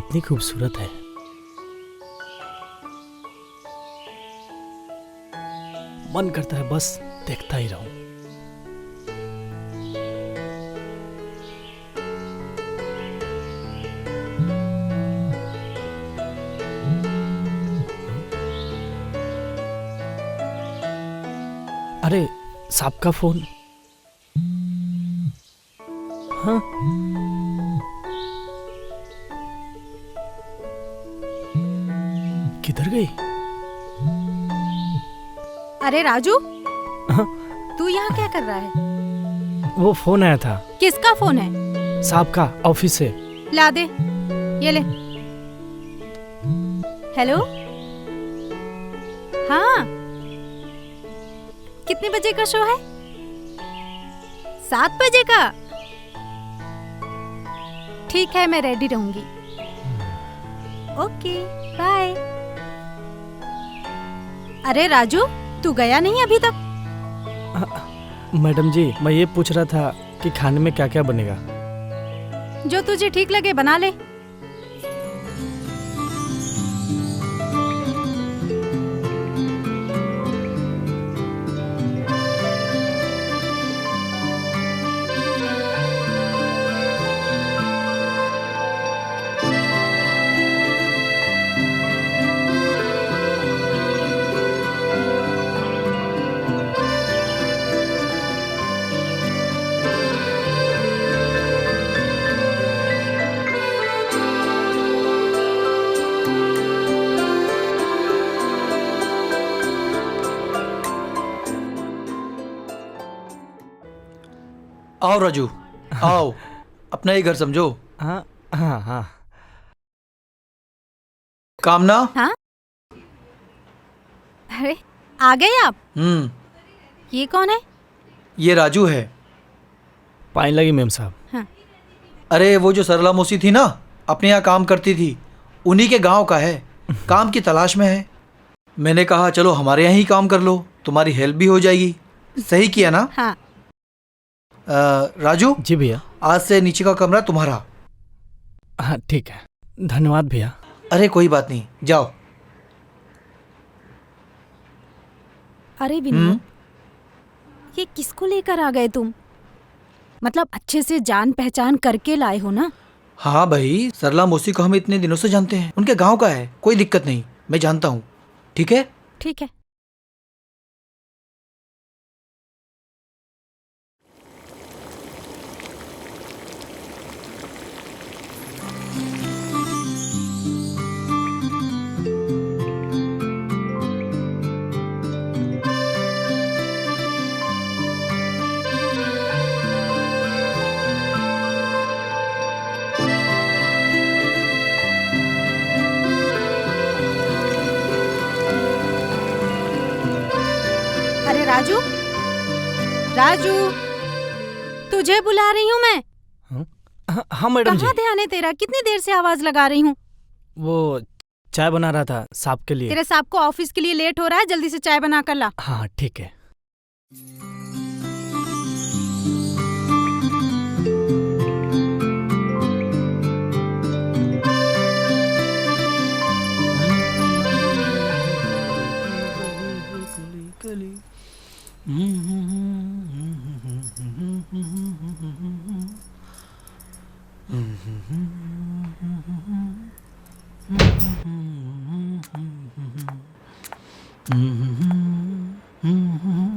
कितनी खूबसूरत है। मन करता है बस देखता ही रहूं। अरे साहब का फोन। हाँ, किधर गई? अरे राजू, हाँ? तू यहाँ क्या कर रहा है? वो फोन आया था। किसका फोन है? साहब का, ऑफिस से। ला दे, ये ले। हेलो, हाँ, कितने बजे का शो है? 7 बजे का? ठीक है, मैं रेडी रहूंगी। Okay, bye. अरे राजू, तू गया नहीं अभी तक? मैडम जी, मैं ये पूछ रहा था कि खाने में क्या क्या बनेगा। जो तुझे ठीक लगे बना ले। आओ राजू, आओ। अपना ही घर समझो। हाँ हाँ हाँ। कामना। हाँ, अरे आ गए आप? ये कौन है? ये राजू है। पानी लगी मैम साहब। हाँ। अरे वो जो सरला मौसी थी ना, अपने यहाँ काम करती थी, उन्हीं के गांव का है। काम की तलाश में है। मैंने कहा चलो हमारे यहाँ ही काम कर लो, तुम्हारी हेल्प भी हो जाएगी। सही किया ना? हाँ। राजू जी भैया। आज से नीचे का कमरा तुम्हारा। हाँ ठीक है, धन्यवाद भैया। अरे कोई बात नहीं, जाओ। अरे विनोद, ये किसको लेकर आ गए तुम? मतलब अच्छे से जान पहचान करके लाए हो ना? हाँ भाई, सरला मौसी को हम इतने दिनों से जानते हैं, उनके गांव का है, कोई दिक्कत नहीं, मैं जानता हूँ। ठीक है? ठीक है। अरे राजू, राजू, तुझे बुला रही हूँ मैं। हाँ, हाँ मैडम जी। कहाँ ध्यान है तेरा? कितनी देर से आवाज लगा रही हूँ। वो चाय बना रहा था साहब के लिए। तेरे साहब को ऑफिस के लिए लेट हो रहा है, जल्दी से चाय बना कर ला। हाँ ठीक है।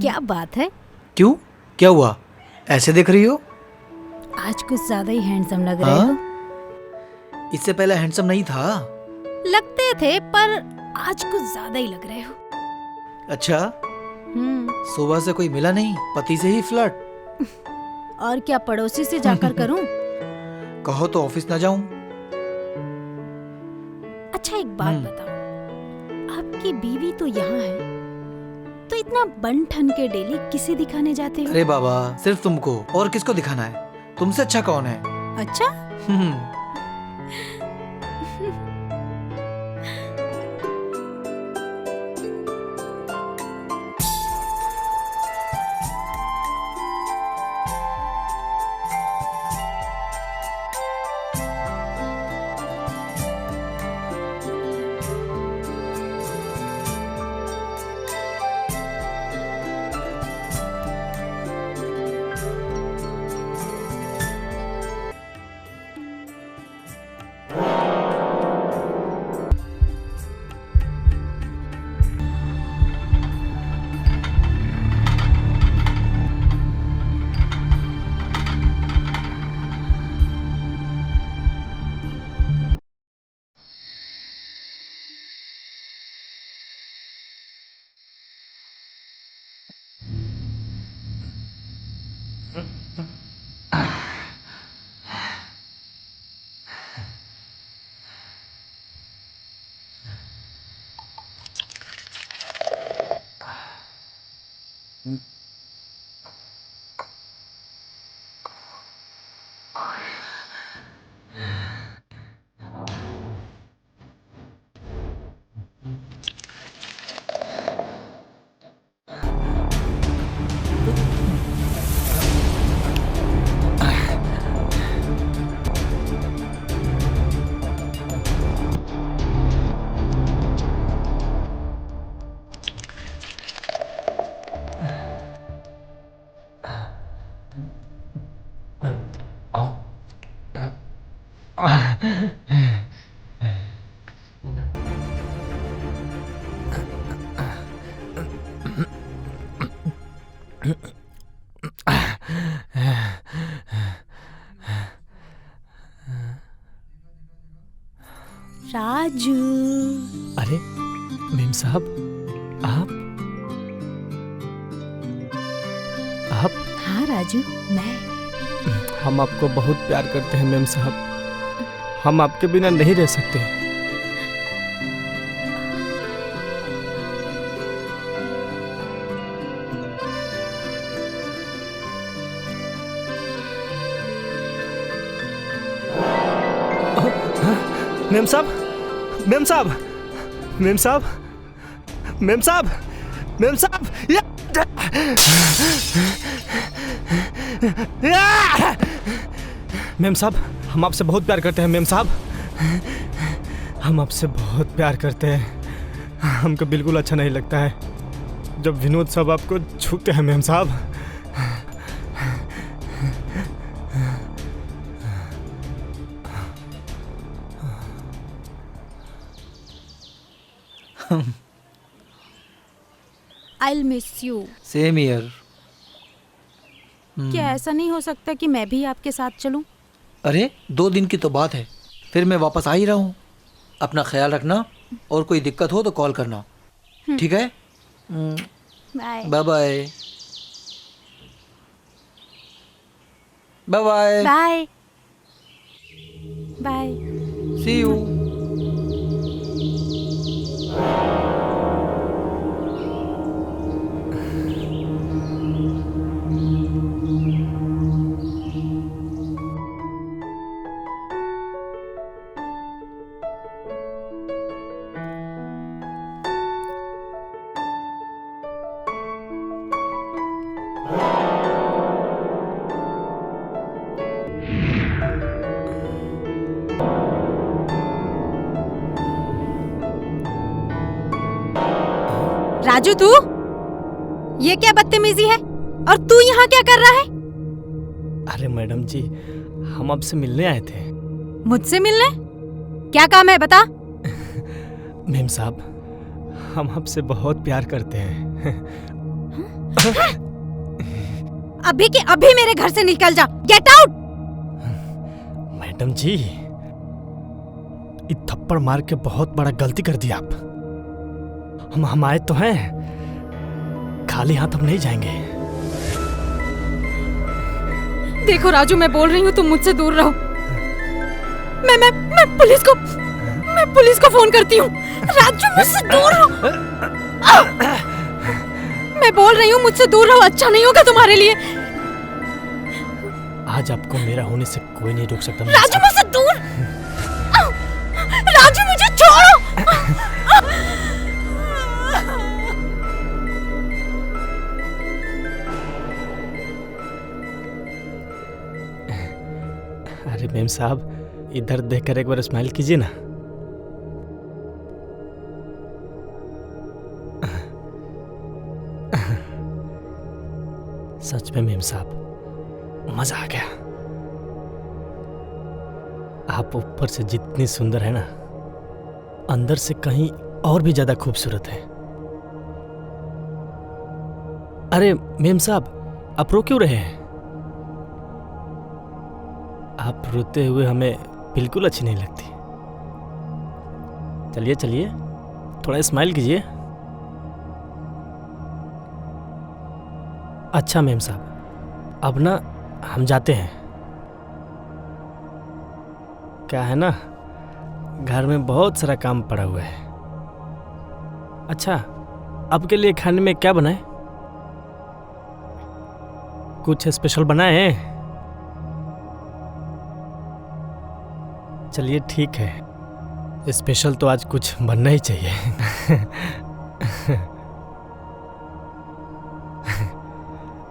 क्या बात है? क्यों, क्या हुआ? ऐसे देख रही हो? आज कुछ ज्यादा ही हैंडसम लग रहे हो। इससे पहले हैंडसम नहीं था। लगते थे, पर आज कुछ ज्यादा ही लग रहे हो। अच्छा, सुबह से कोई मिला नहीं, पति से ही फ्लर्ट? और क्या पड़ोसी से जाकर करूं? कहो तो ऑफिस ना जाऊं? अच्छा एक बात बताओ, आपकी बीवी तो यहाँ है, तो इतना बन ठन के डेली किसे दिखाने जाते हो? अरे बाबा, सिर्फ तुमको, और किसको दिखाना है? तुमसे अच्छा कौन है? अच्छा। राजू। अरे मेम साहब, आप हाँ राजू, मैं। हम आपको बहुत प्यार करते हैं मेम साहब, हम आपके बिना नहीं रह सकते। मेम साहब, मेम साहब, मेम साहब, मेम साहब, मेम साहब, मेम साहब, हम आपसे बहुत प्यार करते हैं मेम साहब, हम आपसे बहुत प्यार करते हैं। हमको बिल्कुल अच्छा नहीं लगता है जब विनोद साहब आपको छूते हैं मेम साहब। I'll miss you। Same year. क्या ऐसा नहीं हो सकता कि मैं भी आपके साथ चलूं? अरे 2 दिन की तो बात है, फिर मैं वापस आ ही रहा हूँ। अपना ख्याल रखना और कोई दिक्कत हो तो कॉल करना, ठीक है? Bye bye bye. Bye bye. Bye bye. See you. Raju, तू ये क्या बदतमीजी है? और तू यहाँ क्या कर रहा है? अरे मैडम जी, हम आपसे मिलने आए थे। मुझसे मिलने? क्या काम है बता? मेम साहब, हम आपसे बहुत प्यार करते हैं। अभी के अभी मेरे घर से निकल जा। Get out. मैडम जी, ये थप्पड़ मार के बहुत बड़ा गलती कर दी आप। हम आए तो हैं, खाली हाथ हम नहीं जाएंगे। देखो राजू, मैं बोल रही हूँ तुम मुझसे दूर रहो। मैं पुलिस को फोन करती हूँ। राजू, मुझसे दूर रहो। मैं बोल रही हूँ मुझसे दूर रहो, अच्छा नहीं होगा तुम्हारे लिए। आज आपको मेरा होने से कोई नहीं रोक सकता। राजू, मुझसे दूर। राजू, मुझे छोड़ो। अरे मेम साहब, इधर देखकर एक बार स्माइल कीजिए ना। सच में मेम साहब, मजा आ गया। आप ऊपर से जितनी सुंदर है ना, अंदर से कहीं और भी ज्यादा खूबसूरत है। अरे मेम साहब, आप रो क्यों रहे हैं? आप रोते हुए हमें बिल्कुल अच्छी नहीं लगती। चलिए चलिए, थोड़ा स्माइल कीजिए। अच्छा मेम साहब, अब ना हम जाते हैं। क्या है ना, घर में बहुत सारा काम पड़ा हुआ है। अच्छा, आपके लिए खाने में क्या बनाए? कुछ स्पेशल बनाए हैं? चलिए ठीक है, स्पेशल तो आज कुछ बनना ही चाहिए।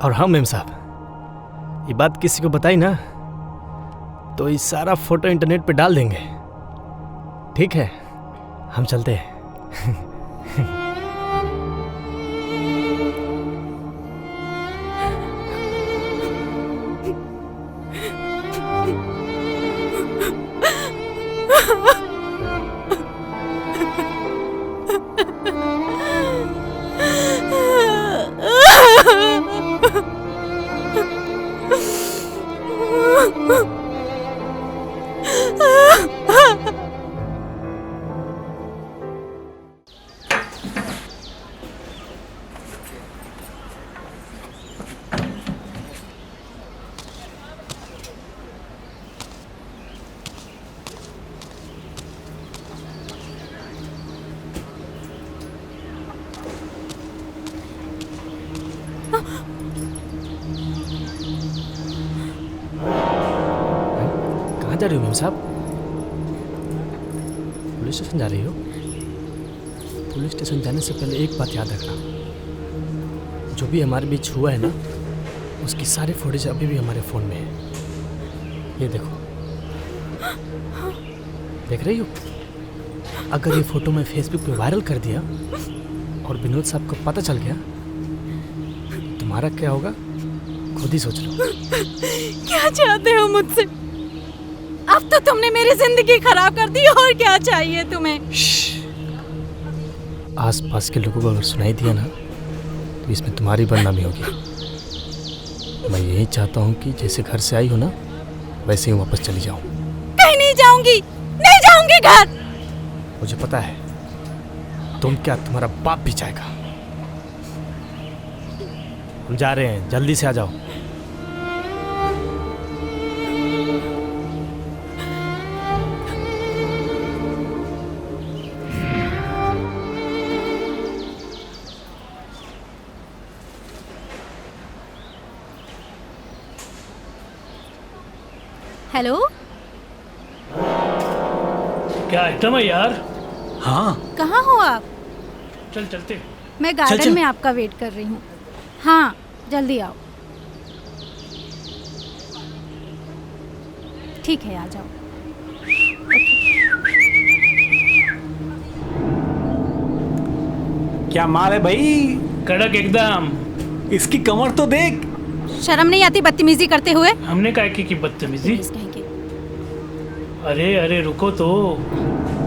और हाँ मेम साहब, ये बात किसी को बताई ना तो ये सारा फोटो इंटरनेट पे डाल देंगे। ठीक है, हम चलते हैं। कहाँ जा रही हो मेम साहब? पुलिस स्टेशन जा रही हो? पुलिस स्टेशन जाने से पहले एक बात याद रखना, जो भी हमारे बीच हुआ है ना, उसकी सारी फुटेज अभी भी हमारे फ़ोन में है। ये देखो, देख रही हो? अगर ये फ़ोटो मैं फेसबुक पे वायरल कर दिया और विनोद साहब को पता चल गया, तुम्हारा क्या होगा खुद ही सोच लो। क्या चाहते हो मुझसे? अब तो तुमने मेरी जिंदगी खराब कर दी, और क्या चाहिए तुम्हें? आस पास के लोगों को अगर सुनाई दिया ना तो इसमें तुम्हारी बदनामी होगी। मैं यही चाहता हूँ कि जैसे घर से आई हो ना वैसे ही वापस चली जाऊँ। कहीं नहीं जाऊंगी, नहीं जाऊंगी घर। मुझे पता है, तुम क्या, तुम्हारा बाप भी जाएगा। हम जा रहे हैं, जल्दी से आ जाओ। हेलो, क्या आइटम है यार? हाँ, कहाँ हो आप? चल चलते। मैं गार्डन चल। में आपका वेट कर रही हूँ। हाँ, जल्दी आओ। ठीक है, आ जाओ। क्या माल है भाई? कड़क एकदम। इसकी कमर तो देख। शर्म नहीं आती बदतमीजी करते हुए? हमने काय की बदतमीजी? पुलिस कहीं के। अरे अरे रुको तो।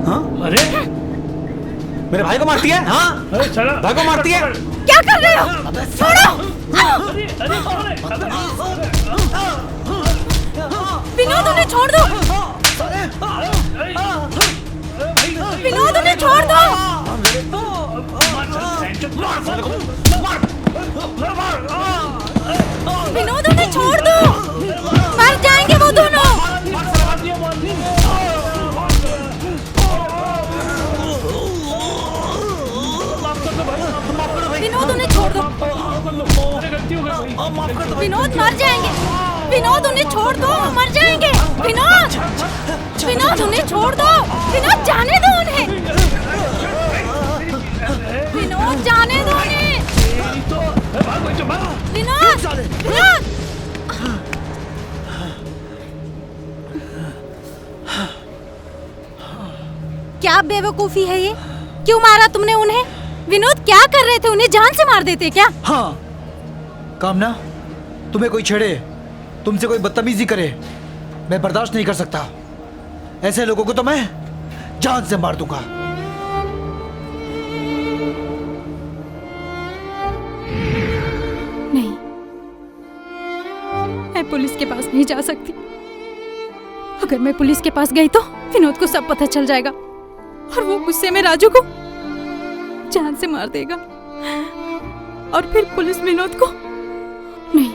हाँ? अरे मेरे भाई को मारती है? हाँ? अरे चला। भाई को मारती है? क्या कर रहे हो? छोड़ो! अरे अरे अरे विनोद, उन्हें छोड़ दो। विनोद, उन्हें छोड़ दो। विनोद, उन्हें छोड़ दो। मर जाएंगे वो दोनों। विनोद, उन्हें छोड़ दो। विनोद, मर जाएंगे। विनोद, उन्हें छोड़ दो, वो मर जाएंगे। विनोद, विनोद, उन्हें छोड़ दो। विनोद, जाने दो उन्हें। विनोद, जाने दो उन्हें। विनोद, विनोद। क्या बेवकूफी है ये? क्यों मारा तुमने उन्हें? विनोद, क्या कर रहे थे? उन्हें जान से मार देते क्या? हाँ। कामना, तुम्हें कोई छेड़े, तुमसे कोई बदतमीजी करे, मैं बर्दाश्त नहीं कर सकता। ऐसे लोगों को तो मैं जान से मार दूंगा। नहीं, मैं पुलिस के पास नहीं जा सकती। अगर मैं पुलिस के पास गई तो विनोद को सब पता चल जाएगा और वो गुस्से में राजू को जान से मार देगा, और फिर पुलिस विनोद को। नहीं,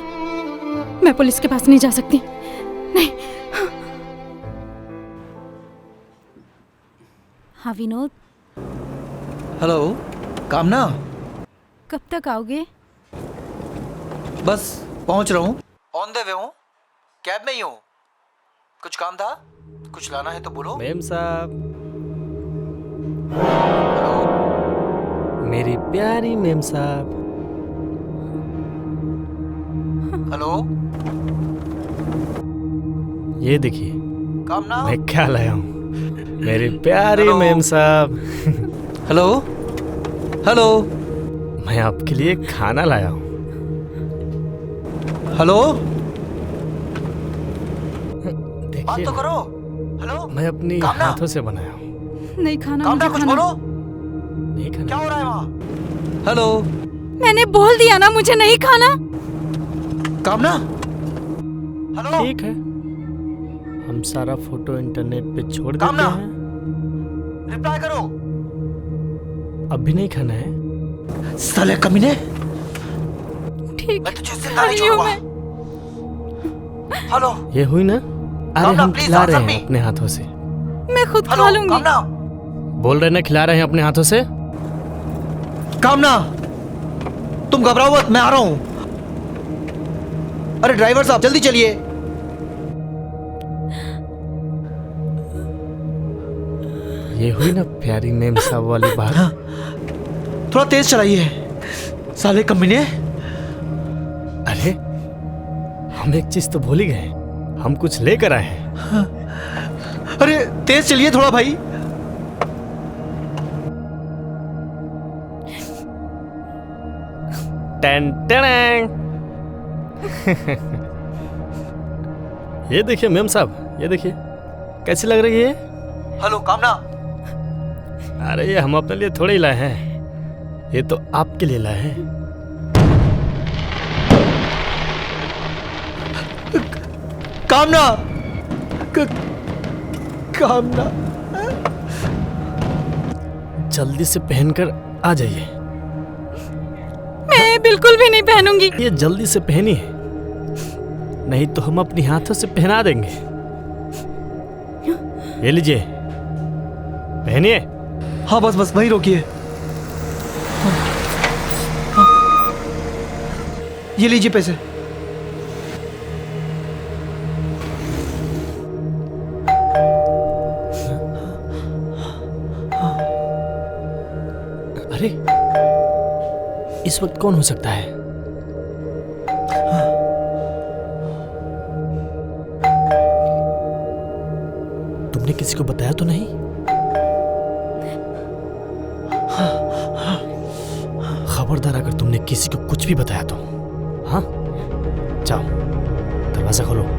मैं पुलिस के पास नहीं जा सकती। नहीं। हाँ विनोद, हेलो कामना, कब तक आओगे? बस पहुंच रहा हूँ, ऑन द वे हूँ, कैब में ही हूँ। कुछ काम था? कुछ लाना है तो बोलो। मेम साहब, हेलो मेरी प्यारी मेम साहब। हेलो, ये देखिए काम ना। मैं क्या लाया हूँ, मेरी प्यारी हेलो। मेम साहब। हेलो हेलो मैं आपके लिए खाना लाया हूँ। हेलो, बात देखिए तो करो। हेलो, मैं अपनी काम ना। हाथों से बनाया हूँ। नहीं खाना, काम ना, मुझे कुछ खाना। बोलो। नहीं क्या खाना। हो रहा है वहाँ? हेलो, मैंने बोल दिया ना मुझे नहीं खाना। काम ना। हेलो, ठीक है, हम सारा फोटो इंटरनेट पे छोड़ काम देते ना। हैं। रिप्लाई करो। अब भी नहीं खाना है? साले कमीने, ठीक मैं तुझे खा जिंदा नहीं रही हूँ छोड़ूंगा। मैं। हेलो ये हुई ना? अरे काम ना, हम please खिला answer रहे me। हैं अपने हाथों से। मैं खुद हेलो, खा लूंगी। काम ना। बोल रहे ना खिला रहे हैं अपने हाथों से। काम ना, तुम घबराओ मत, मैं आ रहा हूं। अरे ड्राइवर साहब जल्दी चलिए। ये हुई ना प्यारी मेम साहब वाली बात। थोड़ा तेज चलाइए साले कमीने। अरे हम एक चीज तो भूल ही गए, हम कुछ लेकर आए हैं। अरे तेज चलिए थोड़ा भाई। टन टन। ये देखिए मेम साहब, ये देखिए कैसी लग रही है। हेलो काम ना। अरे ये हम अपने लिए थोड़े ही लाए हैं, ये तो आपके लिए लाए हैं। काम ना, काम ना। जल्दी से पहनकर आ जाइए। मैं बिल्कुल भी नहीं पहनूंगी। ये जल्दी से पहनिए, नहीं तो हम अपनी हाथों से पहना देंगे। ये लीजिए, पहनिए। हाँ बस बस वहीं रोकिए। ये लीजिए पैसे। अरे इस वक्त कौन हो सकता है? तुमने किसी को बताया तो नहीं? खबरदार अगर तुमने किसी को कुछ भी बताया तो। हाँ, जाओ दरवाजा खोलो।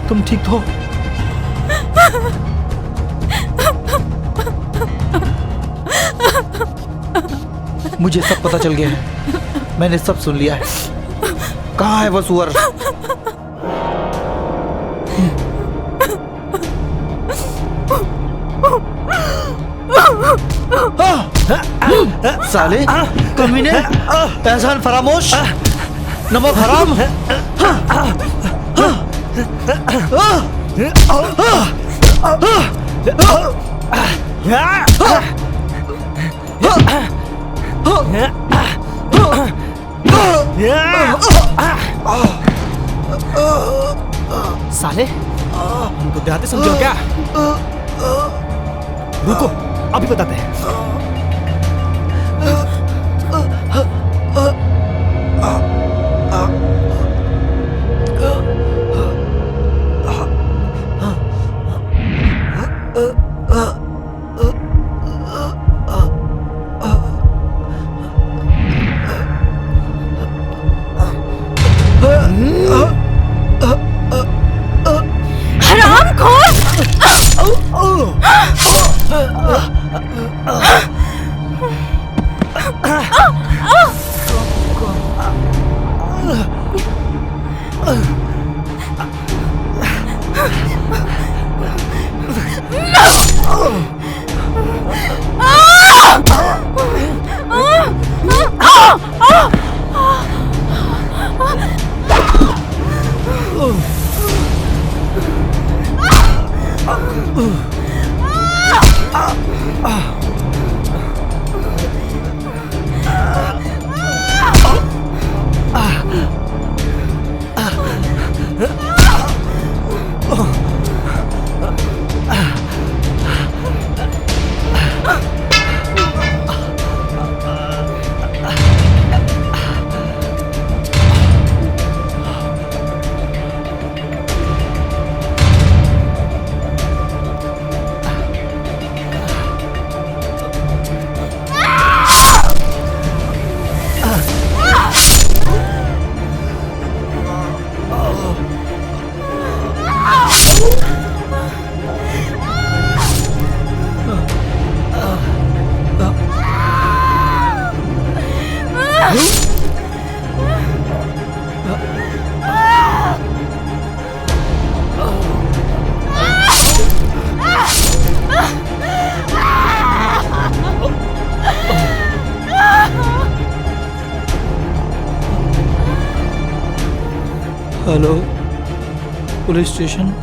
तुम ठीक तो हो? मुझे सब पता चल गया है, मैंने सब सुन लिया है। कहाँ है वो सुअर? साले कमीने, एहसान फरामोश, नमक हराम। साले हमको देहाती समझो क्या? रुको अभी बताते हैं। Hello, police station.